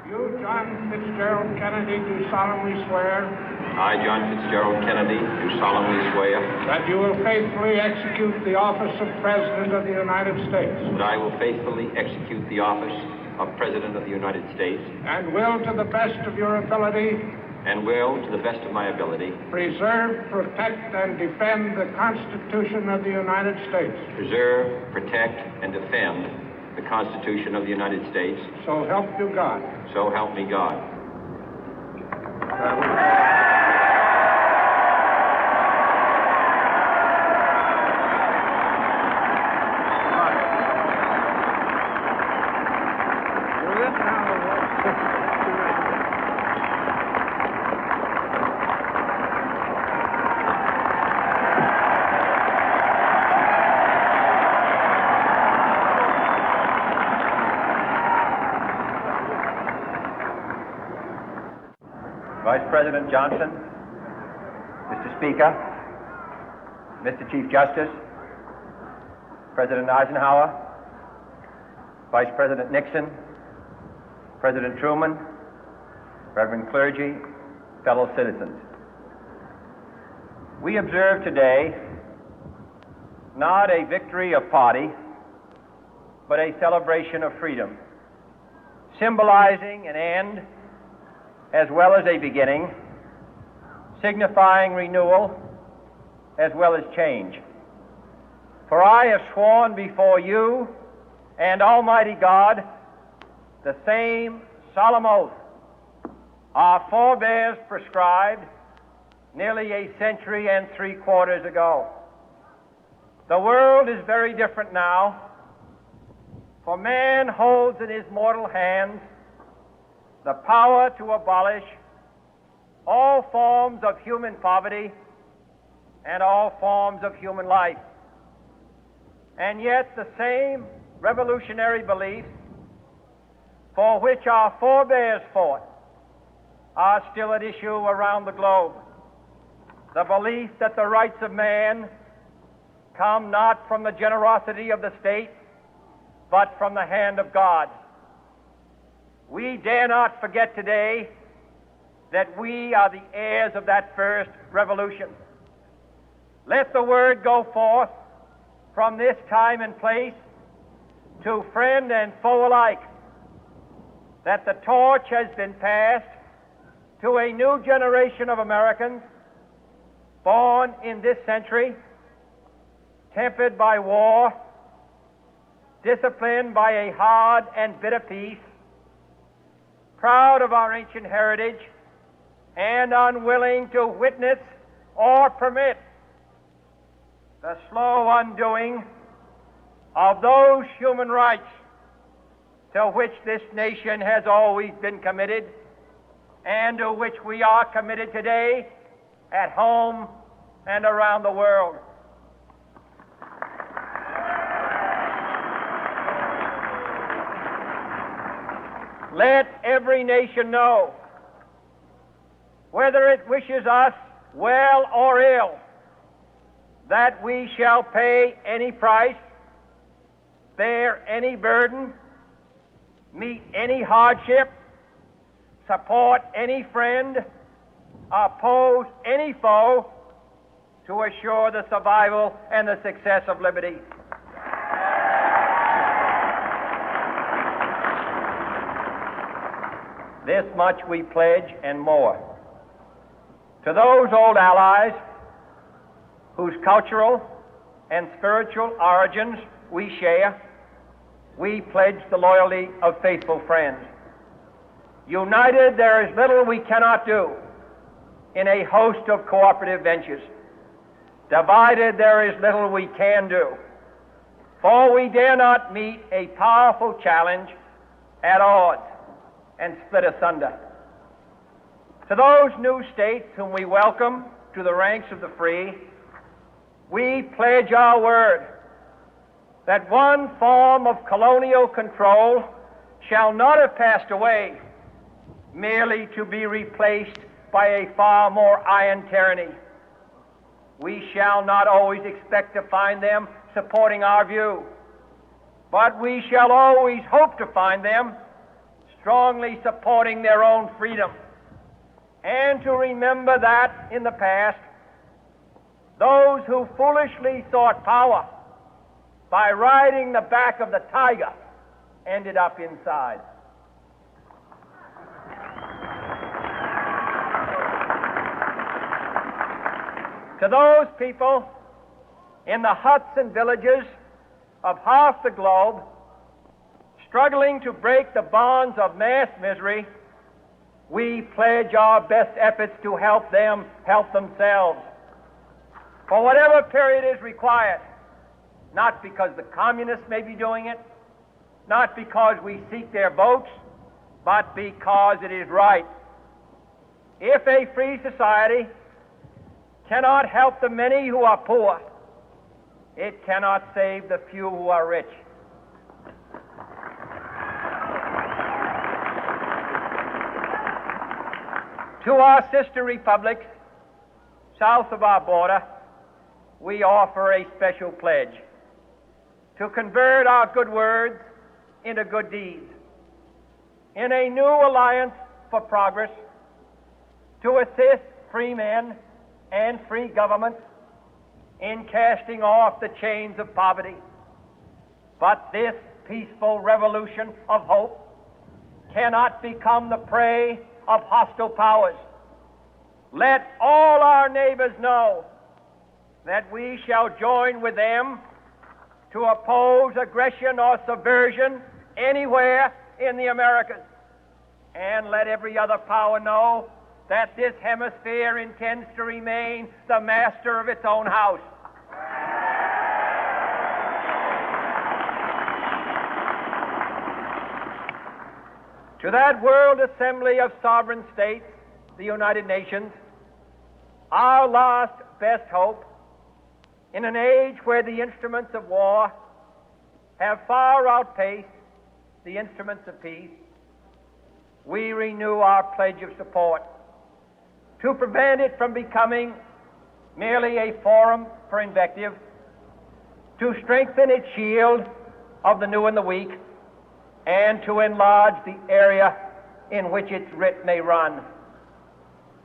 You, John Fitzgerald Kennedy, do solemnly swear I, John Fitzgerald Kennedy, do solemnly swear that you will faithfully execute the office of President of the United States that I will faithfully execute the office of President of the United States and will, to the best of your ability, and will, to the best of my ability, preserve, protect, and defend the Constitution of the United States. preserve, protect, and defend the Constitution of the United States. So help you God. So help me God. Vice President Johnson, Mr. Speaker, Mr. Chief Justice, President Eisenhower, Vice President Nixon, President Truman, Reverend clergy, fellow citizens. We observe today not a victory of party, but a celebration of freedom, symbolizing an end as well as a beginning, signifying renewal as well as change. For I have sworn before you and Almighty God the same solemn oath our forebears prescribed nearly a century and 3/4 ago. The world is very different now, for man holds in his mortal hands the power to abolish all forms of human poverty and all forms of human life. And yet the same revolutionary beliefs for which our forebears fought are still at issue around the globe. The belief that the rights of man come not from the generosity of the state, but from the hand of God. We dare not forget today that we are the heirs of that first revolution. Let the word go forth from this time and place to friend and foe alike that the torch has been passed to a new generation of Americans born in this century, tempered by war, disciplined by a hard and bitter peace, proud of our ancient heritage, and unwilling to witness or permit the slow undoing of those human rights to which this nation has always been committed and to which we are committed today at home and around the world. Let every nation know, whether it wishes us well or ill, that we shall pay any price, bear any burden, meet any hardship, support any friend, oppose any foe to assure the survival and the success of liberty. This much we pledge and more. To those old allies whose cultural and spiritual origins we share, we pledge the loyalty of faithful friends. United, there is little we cannot do in a host of cooperative ventures. Divided, there is little we can do, for we dare not meet a powerful challenge at odds and split asunder. To those new states whom we welcome to the ranks of the free, we pledge our word that one form of colonial control shall not have passed away, merely to be replaced by a far more iron tyranny. We shall not always expect to find them supporting our view, but we shall always hope to find them strongly supporting their own freedom, and to remember that in the past, those who foolishly sought power by riding the back of the tiger ended up inside. To those people in the huts and villages of half the globe struggling to break the bonds of mass misery, we pledge our best efforts to help them help themselves for whatever period is required, not because the communists may be doing it, not because we seek their votes, but because it is right. If a free society cannot help the many who are poor, it cannot save the few who are rich. To our sister republics south of our border, we offer a special pledge to convert our good words into good deeds, in a new alliance for progress, to assist free men and free governments in casting off the chains of poverty. But this peaceful revolution of hope cannot become the prey of hostile powers. Let all our neighbors know that we shall join with them to oppose aggression or subversion anywhere in the Americas. And let every other power know that this hemisphere intends to remain the master of its own house. To that World Assembly of Sovereign States, the United Nations, our last best hope, in an age where the instruments of war have far outpaced the instruments of peace, we renew our pledge of support to prevent it from becoming merely a forum for invective, to strengthen its shield of the new and the weak, and to enlarge the area in which its writ may run.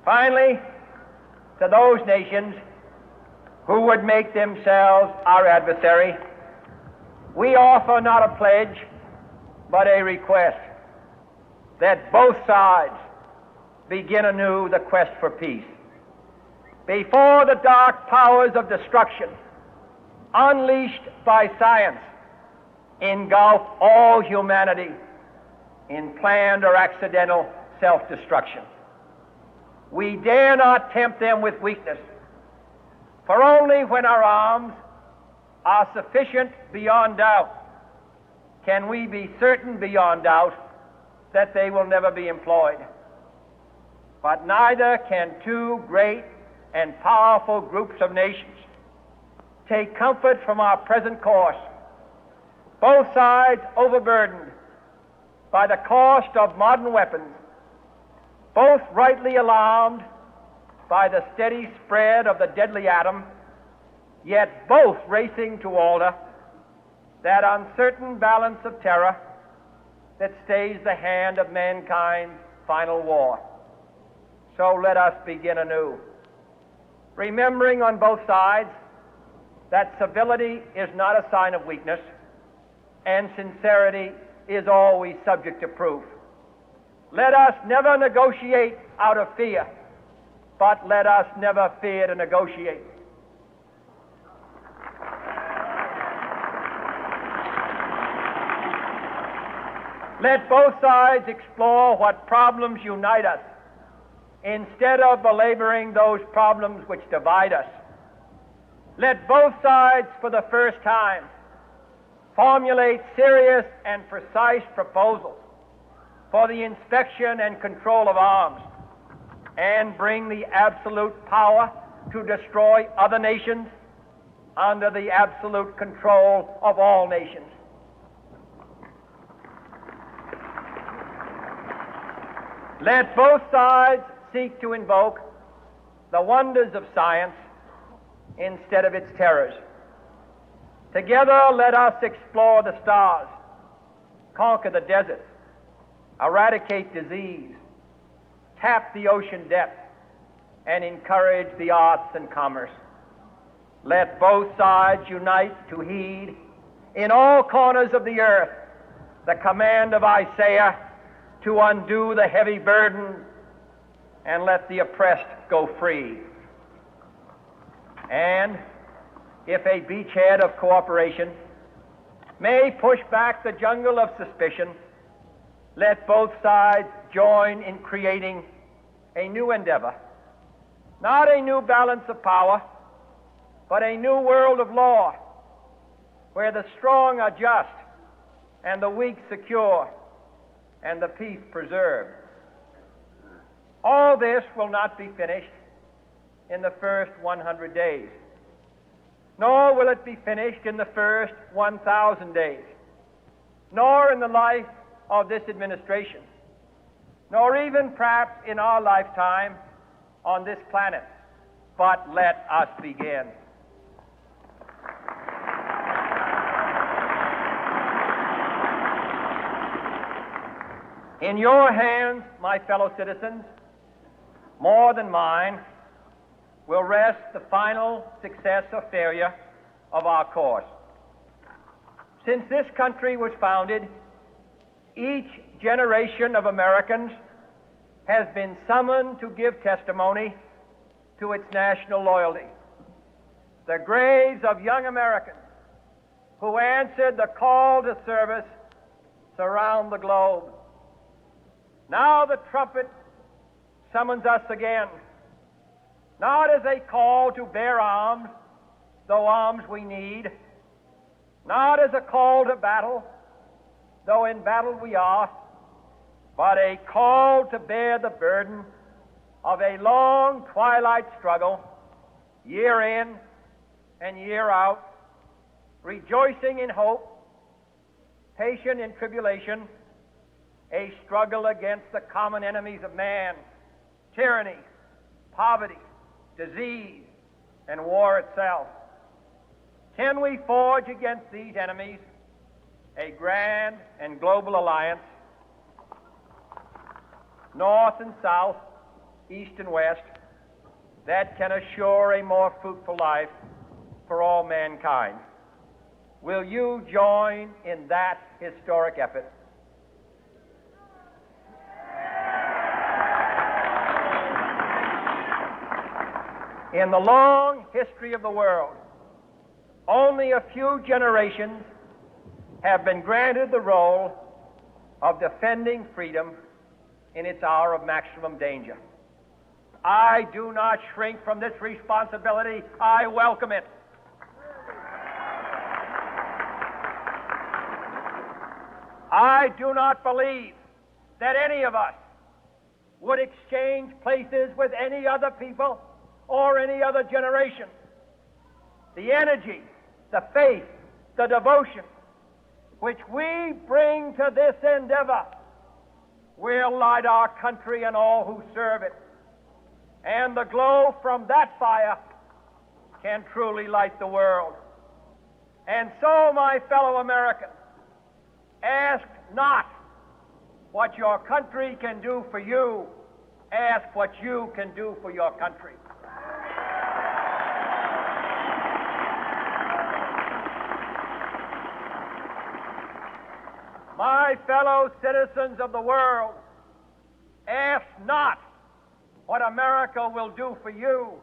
Finally, to those nations who would make themselves our adversary, we offer not a pledge, but a request that both sides begin anew the quest for peace. Before the dark powers of destruction, unleashed by science, engulf all humanity in planned or accidental self-destruction, we dare not tempt them with weakness, for only when our arms are sufficient beyond doubt can we be certain beyond doubt that they will never be employed. But neither can two great and powerful groups of nations take comfort from our present course, both sides overburdened by the cost of modern weapons, both rightly alarmed by the steady spread of the deadly atom, yet both racing to alter that uncertain balance of terror that stays the hand of mankind's final war. So let us begin anew, remembering on both sides that civility is not a sign of weakness, and sincerity is always subject to proof. Let us never negotiate out of fear, but let us never fear to negotiate. Let both sides explore what problems unite us, instead of belaboring those problems which divide us. Let both sides, for the first time, formulate serious and precise proposals for the inspection and control of arms, and bring the absolute power to destroy other nations under the absolute control of all nations. Let both sides seek to invoke the wonders of science instead of its terrors. Together, let us explore the stars, conquer the deserts, eradicate disease, tap the ocean depth, and encourage the arts and commerce. Let both sides unite to heed in all corners of the earth the command of Isaiah to undo the heavy burden and let the oppressed go free. And if a beachhead of cooperation may push back the jungle of suspicion, let both sides join in creating a new endeavor, not a new balance of power, but a new world of law, where the strong are just and the weak secure and the peace preserved. All this will not be finished in the first 100 days, nor will it be finished in the first 1,000 days, nor in the life of this administration, nor even perhaps in our lifetime on this planet. But let us begin. In your hands, my fellow citizens, more than mine, will rest the final success or failure of our course. Since this country was founded, each generation of Americans has been summoned to give testimony to its national loyalty. The graves of young Americans who answered the call to service surround the globe. Now the trumpet summons us again, not as a call to bear arms, though arms we need, not as a call to battle, though in battle we are, but a call to bear the burden of a long twilight struggle, year in and year out, rejoicing in hope, patient in tribulation, a struggle against the common enemies of man, tyranny, poverty, disease, and war itself. Can we forge against these enemies a grand and global alliance, north and south, east and west, that can assure a more fruitful life for all mankind? Will you join in that historic effort? In the long history of the world, only a few generations have been granted the role of defending freedom in its hour of maximum danger. I do not shrink from this responsibility. I welcome it. I do not believe that any of us would exchange places with any other people or any other generation. The energy, the faith, the devotion which we bring to this endeavor will light our country and all who serve it. And the glow from that fire can truly light the world. And so, my fellow Americans, ask not what your country can do for you, ask what you can do for your country. My fellow citizens of the world, ask not what America will do for you,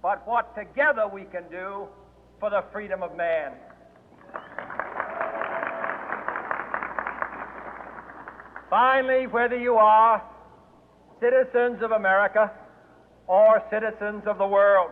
but what together we can do for the freedom of man. Finally, whether you are citizens of America or citizens of the world,